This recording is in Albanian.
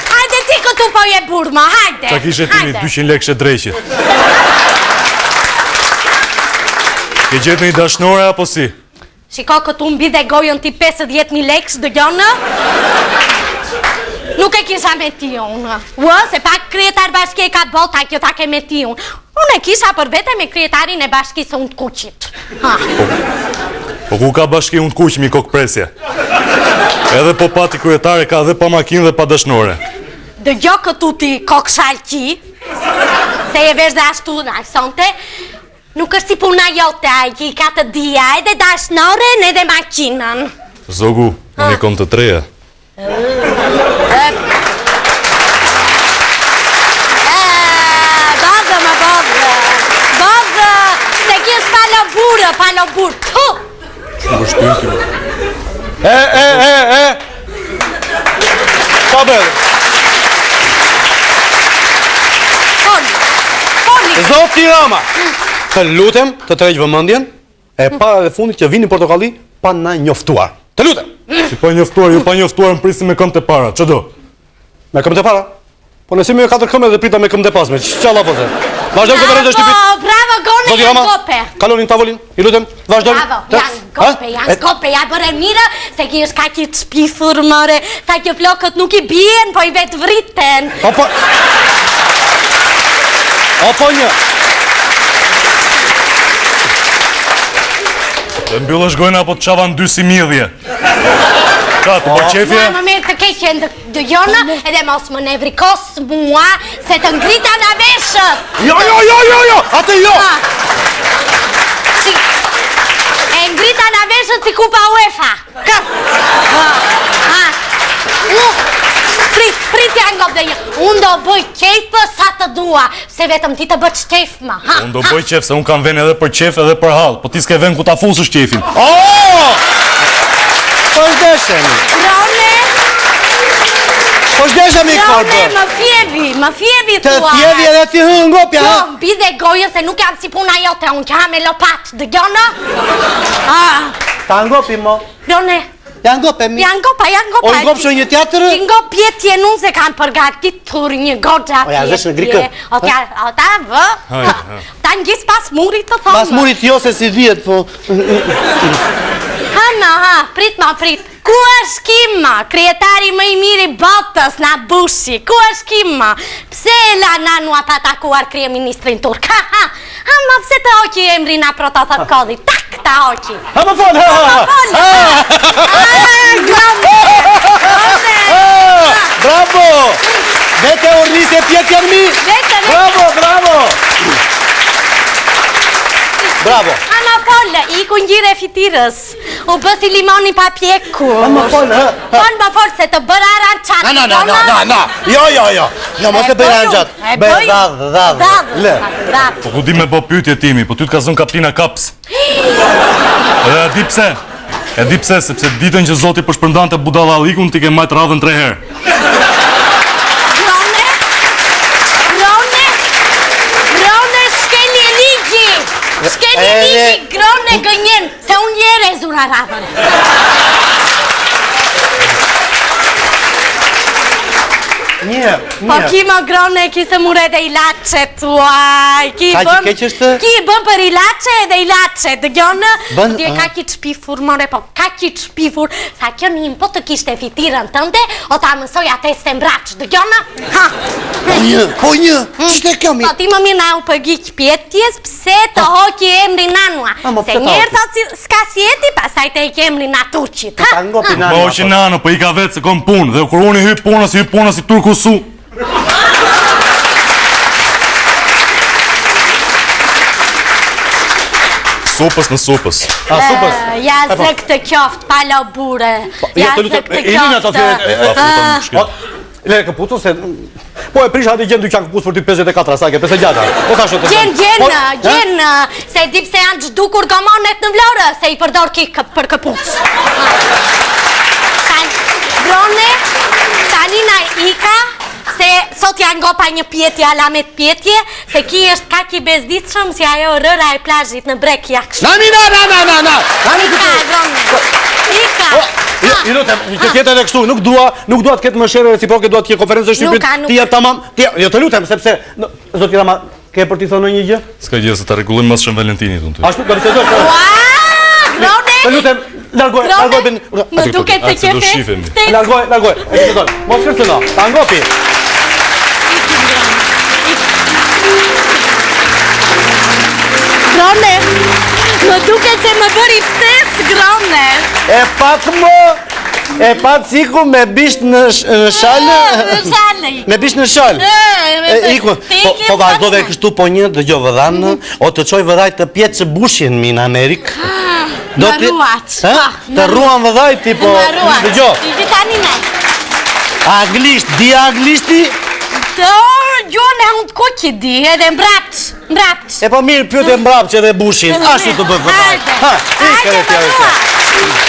Hajde ti këtu po je burma, hajde. Ta kishe ti 200 lekë dreqit. Ke gjetë një dashnore apo si? Shiko këtu mbi dhe gojën ti 50.000 lekë dëgjonë? Nuk e kisha me ti unë. Se pak kryetar bashkje ka bota kjo ta ke me ti unë. Unë e kisha për vete me kryetarin e bashkisë unë të kuqit. Po ku ka bashki unë të kuq mi kokë presje? Edhe po pati kryetare ka dhe pa makinë dhe pa dashnore. Dëgjo këtu ti kokë shalqi, se je vesh dhe ashtu në aksonte, nuk është si puna jote, i ka të dhja edhe dashnoren edhe makinën. Zogu, unë i kom të treja. Bodhë, se kjesh palo burë, tu! Shumë bështyrë kjo. Pa bërë. Zoti Rama, të lutem të tërheq vëmendjen e para dhe fundit që vini portokalli pa na njoftuar. Të lutem. Si pa njoftuar, ju pa njoftuar më prisim me këmbë të para, që do? Me këmbë të para? Po nëse me 4 këmbë dhe prita me këmbë të pasme, ç'alla po the? Vazhdojmë konferencën shtëpit. Bravo, gone janë gope. Kaloni në tavolinë, i lutem, vazhdojmë. Bravo, janë gope, ja bërë mirë, se ki është ka ki të shpifur, mëre, sa kjo flokët nuk i bien, po i vetë vriten. Opo një. Dhe mbyllësh gojnë apo të qavan 2 si midhje. Qa, të bërë qefje? Më mirë të keqen dëgjona, edhe mos më nevrikos mua, se të ngrita në veshët. Jo, atë jo. E ngrita në veshët si kupa UEFA. Prit janë ngop dhe një. Unë do bëj qefë sa të dua, se vetëm ti të bëtë qefë ma. Unë do bëj qefë, se unë kam ven edhe për qefë edhe për halë, po ti s'ke ven ku ta fusësh qefin. Po shdeshemi. Rone! Po shdeshemi këpër bërë. Rone, më fjevi tua. Të fjevi edhe ti hë ngopja, ha? Po, mbi dhe gojën se nuk janë si puna jote, unë që ha me lopat, dëgjona? Ta ngopi mo. Rone, Janë ngopemi. janë gopa. O i ngopshoj një teatr? I ngop pjetje nun se kanë përgatitur një goxha pjetje. O ja, zesh në grikë. O ta vë. Ta njës pas murit të thonë. Pas murit jo se si dhjet, po... Prit. Ku është Kima, krijetari më i miri botës na bushi? Ku është Kima? Pse la nanua pa takuar kryeministrin turk? Ma pse të hoqi emri na protothat kodhi? Tak, ta hoqi. Ha më fol, Bravo! Vete orrise pjetjen mi! Bravo! Bravo! Ma fol, i ku njire fitirës. U bësi limoni pa pjeku. Ma fol, Ma fol, se të bërë aranqat. Na. Jo, mos e bëj aranqat. Bëj dhadh. Po ku di me bo pyetje timi, po ty t'ka zënë kaptina kaps. Edhe e di pse, sepse ditën që Zoti përshpërndante budalla allikun, ti ke majtë radhën 3 herë. Rone, shkeli e ligji. Shkeli e ligji, grone gënjen, se unë jere e zura radhën. Po ki më grone, ki se mure dhe ilace tuaj. Ki bëm për ilace edhe ilace, dë gjonë. Dje ka ki të shpifur, more, po ka ki të shpifur. Sa kjo një po të kishte fitiren tënde, o ta mësoj atë e stembraq, dë gjonë. Po një, qështë e kjo mi? Po ti më mirë na u përgjith pjetjes, pse të hoqi emri nanua. Se njerë thot s'ka si jeti, pasaj të heki emri na turqit. Ma hoqi nano, po i ka vetë se kom punë, dhe kur unë i hyp punës i turku su. Sopës në sopës. Ja zë këtë qoftë, palo bure. Ja zë këtë qoftë. Le, këputu se... Po e prisha hati gjenë dyqan këpus për ty 54, sa ke 50 gjata. Gjenë, se di pse janë gjdukur gomonet në Vlorë, se i përdor ki për këpus. Brone, tanina ika, se sot janë gopa një pjetje, alamet pjetje, se ki është kaki bezditëshëm si ajo rëra e plazhit në brek jakshë. Na! I lutem, që tjetër edhe kështu, nuk dua të ketë mëshirë reciproke, dua të ketë konferencë shtypit. Ti jep tamam. Jo të lutem sepse zoti Rama, ke për t'i thënë ndonjë gjë? S'ka gjë, se ta rregullojmë mas Shën Valentinit unë ty. Ashtu do të thotë. Grone! Të lutem, largoj. Më duket se ke fe. Largoj. E të thonë. Mos kërcëno. Ta ngopi. Grone! Më duket se më bëri ftes, Grone! E pat siku me bisht në shalë. Me bisht në shalë. Iku, po vazhdove kështu po një dëgjoj vëdhanë, o të çoj vëdhaj të pjetë që bushin mi në Amerikë. Më ruat. Të ruan vëdhaj ti po dëgjoj. Ti tani ne. Anglisht, di anglishti? Gjone unë të kuki di, edhe mbrapt. E po mirë pyet e mbrapt që edhe bushin. Ashtu të bëj vëdhaj. Hajde, më ruat.